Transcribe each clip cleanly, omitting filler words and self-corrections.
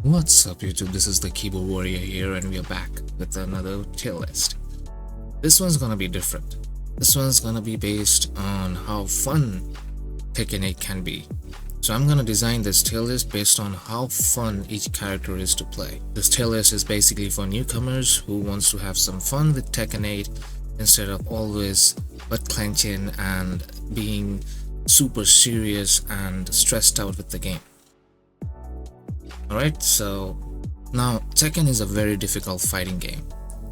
What's up YouTube, this is the Keyboard Warrior here and we are back with another tier list. This one's gonna be different. This one's gonna be based on how fun Tekken 8 can be. So I'm gonna design this tier list based on how fun each character is to play. This tier list is basically for newcomers who wants to have some fun with Tekken 8 instead of always butt clenching and being super serious and stressed out with the game. Alright, so now Tekken is a very difficult fighting game.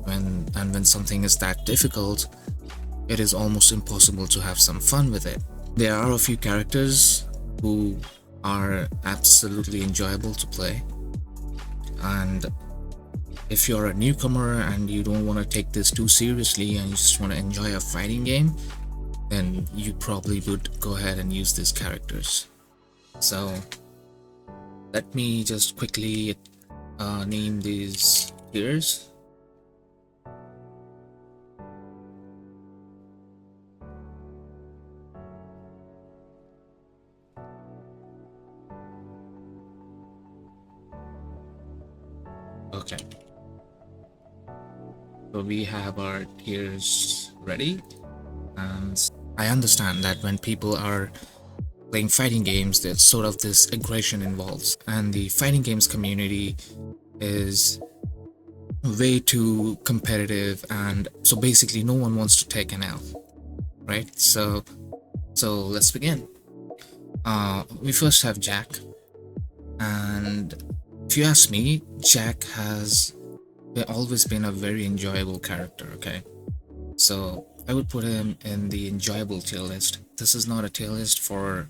When something is that difficult, it is almost impossible to have some fun with it. There are a few characters who are absolutely enjoyable to play, and if you're a newcomer and you don't want to take this too seriously and you just want to enjoy a fighting game, then you probably would go ahead and use these characters. So let me just quickly name these tiers. Okay, so we have our tiers ready, and I understand that when people are playing fighting games, there's sort of this aggression involved, and the fighting games community is way too competitive, and so basically no one wants to take an L, right? So let's begin. We first have Jack, and if you ask me, Jack has always been a very enjoyable character. Okay, so I would put him in the enjoyable tier list. This is not a tier list for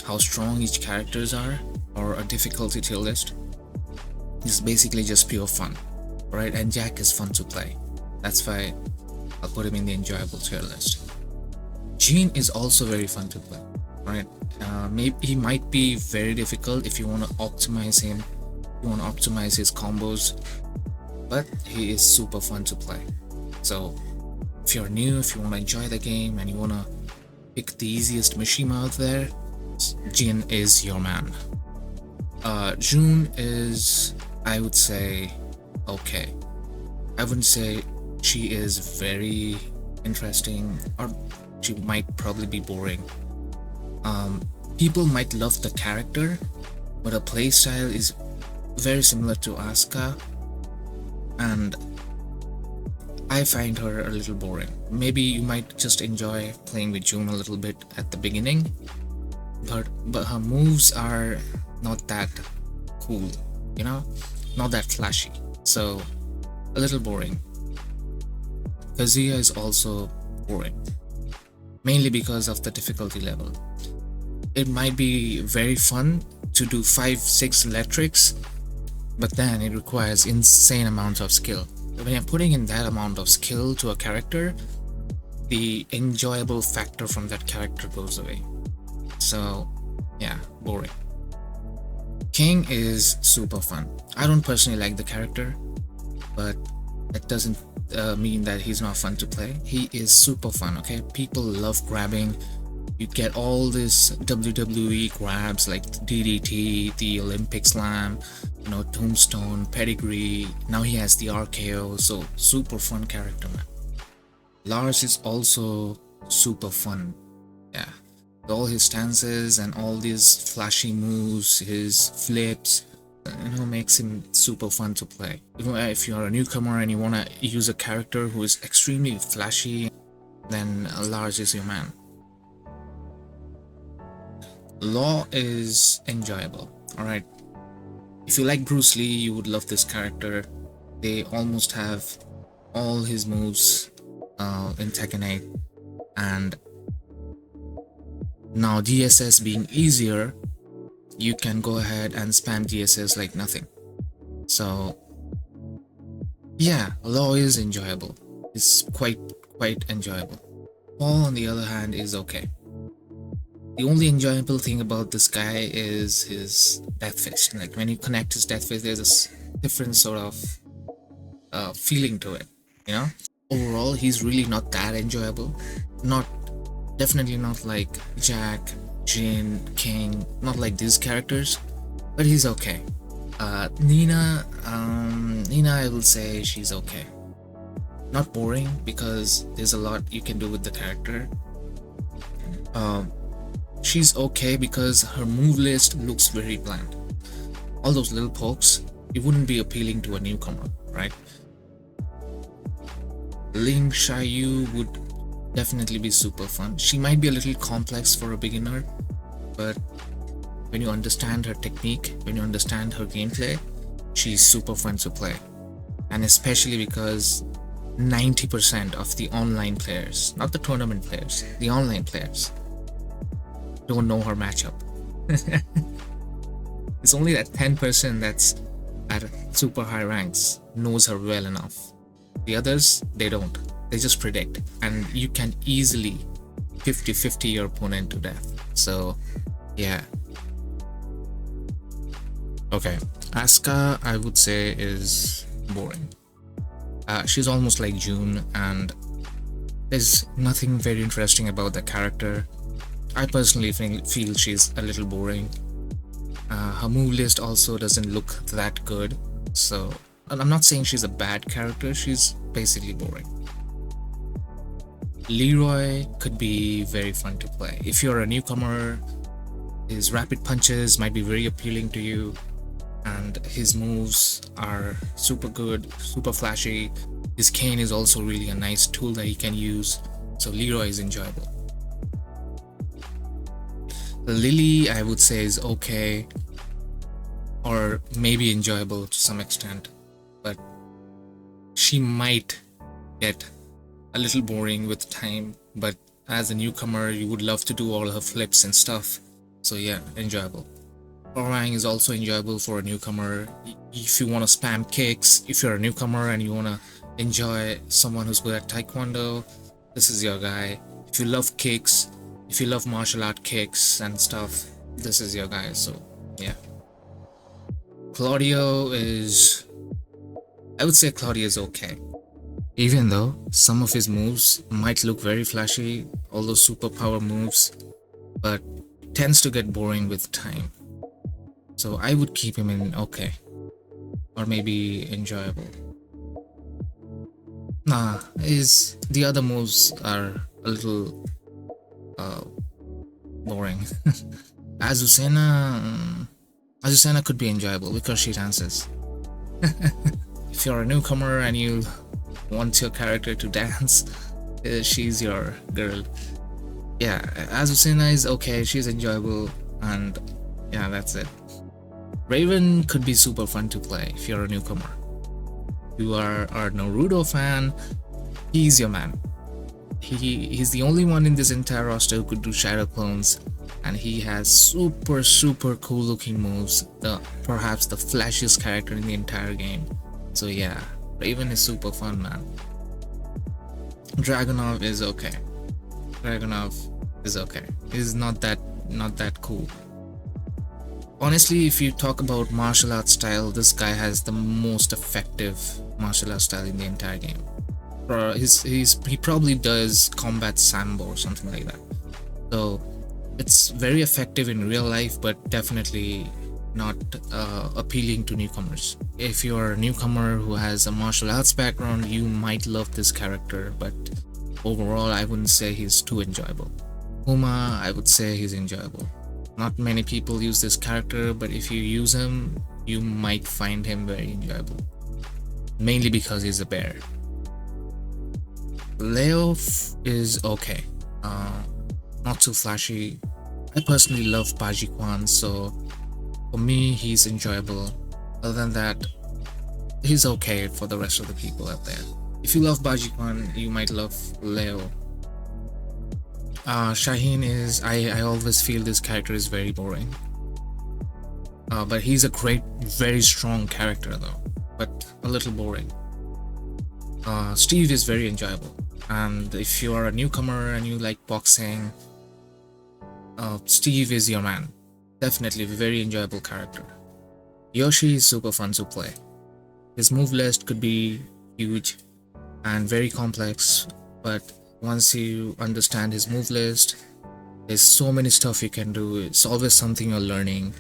how strong each characters are or a difficulty tier list. It's basically just pure fun, right? And Jack is fun to play. That's why I'll put him in the enjoyable tier list. Jean is also very fun to play, right? Maybe he might be very difficult if you want to optimize him, you want to optimize his combos, but he is super fun to play. So if you're new, if you want to enjoy the game and you want to pick the easiest Mishima out there, Jin is your man. June is, I would say, okay. I wouldn't say she is very interesting, or she might probably be boring. People might love the character, but her playstyle is very similar to Asuka, and I find her a little boring. Maybe you might just enjoy playing with June a little bit at the beginning, but her moves are not that cool, you know, not that flashy, so a little boring. Kazuya is also boring, mainly because of the difficulty level. It might be very fun to do 5-6 electrics, but then it requires insane amounts of skill. When you're putting in that amount of skill to a character, the enjoyable factor from that character goes away. So yeah, boring. King is super fun. I don't personally like the character, but that doesn't mean that he's not fun to play. He is super fun, okay? People love grabbing. You get all this WWE grabs like DDT, the Olympic Slam, you know, Tombstone, Pedigree. Now he has the RKO, so super fun character, man. Lars is also super fun, yeah. All his stances and all these flashy moves, his flips, you know, makes him super fun to play. Even if you're a newcomer and you want to use a character who is extremely flashy, then Lars is your man. Law is enjoyable, alright. If you like Bruce Lee, you would love this character. They almost have all his moves in Tekken 8, and now DSS being easier, you can go ahead and spam DSS like nothing. So yeah, Law is enjoyable. It's quite enjoyable. Paul, on the other hand, is okay. The only enjoyable thing about this guy is his death fist. Like when you connect his death fist, there's this different sort of feeling to it, you know? Overall, he's really not that enjoyable. Definitely not like Jack, Jin, King, not like these characters, but he's okay. Nina, I will say she's okay. Not boring because there's a lot you can do with the character. She's okay because her move list looks very bland. All those little pokes, it wouldn't be appealing to a newcomer, right? Ling Xiaoyu would definitely be super fun. She might be a little complex for a beginner, but when you understand her technique, when you understand her gameplay, she's super fun to play. And especially because 90% of the online players, not the tournament players, the online players, don't know her matchup. It's only that 10% that's at super high ranks knows her well enough. The others, they don't. They just predict, and you can easily 50-50 your opponent to death. So yeah. Okay, Asuka, I would say, is boring. She's almost like June, and there's nothing very interesting about the character. I personally feel she's a little boring. Her move list also doesn't look that good, so I'm not saying she's a bad character, she's basically boring. Leroy could be very fun to play. If you're a newcomer, his rapid punches might be very appealing to you, and his moves are super good, super flashy. His cane is also really a nice tool that he can use, so Leroy is enjoyable. Lily, I would say, is okay, or maybe enjoyable to some extent, but she might get a little boring with time. But as a newcomer, you would love to do all her flips and stuff, so yeah, enjoyable. Orang is also enjoyable for a newcomer. If you want to spam kicks, if you're a newcomer and you want to enjoy someone who's good at taekwondo, this is your guy. If you love kicks, if you love martial art kicks and stuff, this is your guy. So yeah. Claudio is, I would say Claudio is okay. Even though some of his moves might look very flashy, all those superpower moves, but tends to get boring with time. So I would keep him in okay, or maybe enjoyable. Nah, the other moves are a little boring. Azucena could be enjoyable because she dances. If you're a newcomer and you want your character to dance, she's your girl. Yeah, Azucena is okay, she's enjoyable, and yeah, that's it. Raven could be super fun to play if you're a newcomer. If you are a Naruto fan, he's your man. He's the only one in this entire roster who could do shadow clones, and he has super cool looking moves, perhaps the flashiest character in the entire game. So yeah, Raven is super fun, man. Dragunov is okay. He's not that cool. Honestly, if you talk about martial arts style, this guy has the most effective martial arts style in the entire game. He probably does combat sambo or something like that. So it's very effective in real life, but definitely not appealing to newcomers. If you're a newcomer who has a martial arts background, you might love this character, but overall I wouldn't say he's too enjoyable. Uma, I would say he's enjoyable. Not many people use this character, but if you use him, you might find him very enjoyable. Mainly because he's a bear. Leo is okay. Not too flashy. I personally love Baji Kwan, so for me, he's enjoyable. Other than that, he's okay for the rest of the people out there. If you love Baji Kwan, you might love Leo. Shaheen is, I always feel this character is very boring. But he's a great, very strong character though, but a little boring. Steve is very enjoyable, and if you are a newcomer and you like boxing, Steve is your man. Definitely a very enjoyable character. Yoshi is super fun to play. His move list could be huge and very complex, but once you understand his move list, there's so many stuff you can do. It's always something you're learning,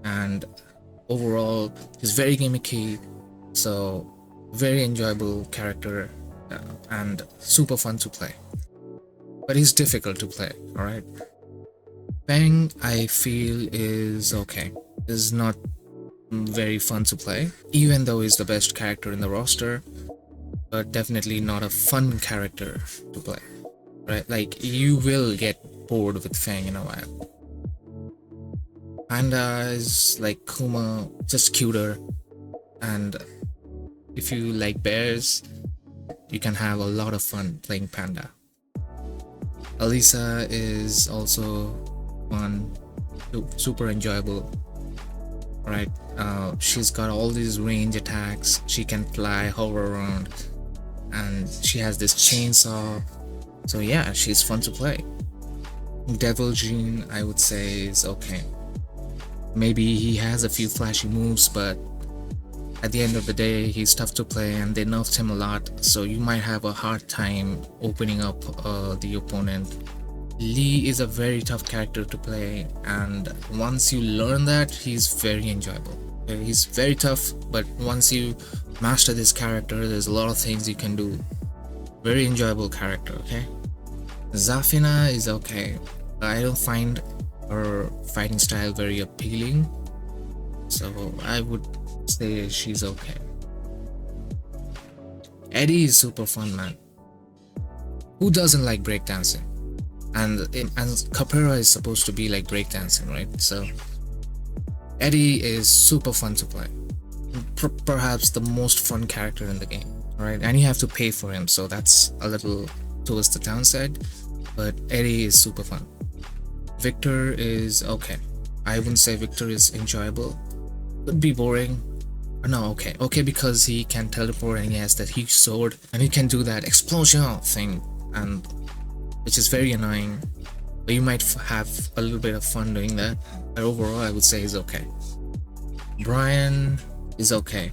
and Overall, he's very gimmicky, so very enjoyable character and super fun to play. But he's difficult to play, alright? Fang, I feel, is okay. Is not very fun to play, even though he's the best character in the roster, but definitely not a fun character to play, right? Like, you will get bored with Fang in a while. Panda is like Kuma, just cuter, and if you like bears, you can have a lot of fun playing Panda. Alisa is also fun, super enjoyable, right? She's got all these range attacks, she can fly, hover around, and she has this chainsaw, so yeah, she's fun to play. Devil Gene, I would say, is okay. Maybe he has a few flashy moves, but at the end of the day, he's tough to play and they nerfed him a lot, so you might have a hard time opening up the opponent. Lee is a very tough character to play, and once you learn that, he's very enjoyable. He's very tough, but once you master this character, there's a lot of things you can do. Very enjoyable character, okay? Zafina is okay. I don't find her fighting style very appealing, so I would say she's okay. Eddie is super fun, man. Who doesn't like breakdancing? And Capoeira is supposed to be like breakdancing, right? So Eddie is super fun to play. Perhaps the most fun character in the game, right? And you have to pay for him, so that's a little towards the downside, but Eddie is super fun. Victor is okay. I wouldn't say Victor is enjoyable. Could be boring. No, okay, because he can teleport and he has that huge sword and he can do that explosion thing, and which is very annoying, but you might have a little bit of fun doing that. But overall, I would say he's okay. Brian is okay.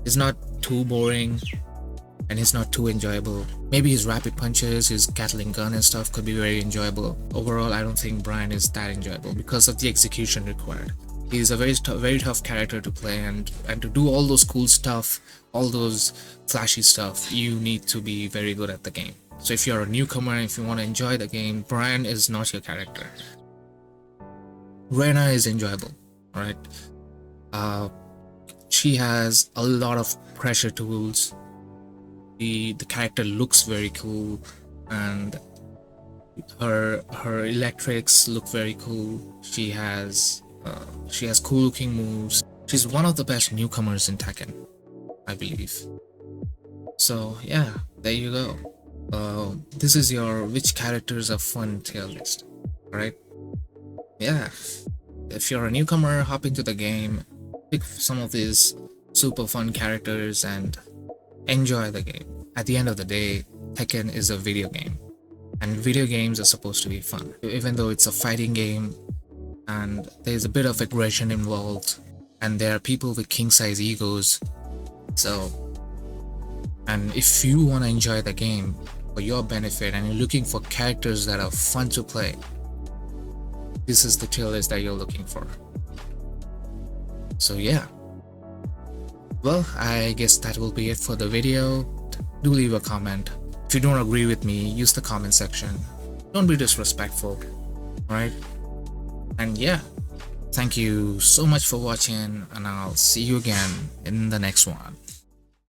He's not too boring and he's not too enjoyable. Maybe his rapid punches, his Gatling gun and stuff could be very enjoyable. Overall, I don't think Brian is that enjoyable because of the execution required. He's a very tough character to play, and to do all those cool stuff, all those flashy stuff, you need to be very good at the game. So if you're a newcomer, if you want to enjoy the game, Brian is not your character. Rena is enjoyable, alright? She has a lot of pressure tools. The character looks very cool, and her electrics look very cool. She has cool looking moves. She's one of the best newcomers in Tekken, I believe. So yeah, there you go. This is your which characters are fun tier list, alright? Yeah, if you're a newcomer, hop into the game, pick some of these super fun characters and enjoy the game. At the end of the day, Tekken is a video game, and video games are supposed to be fun. Even though it's a fighting game and there's a bit of aggression involved, and there are people with king-size egos, so, and if you want to enjoy the game for your benefit and you're looking for characters that are fun to play, this is the tier list that you're looking for. So yeah, well, I guess that will be it for the video. Do leave a comment. If you don't agree with me, use the comment section. Don't be disrespectful, right? And yeah, thank you so much for watching, and I'll see you again in the next one.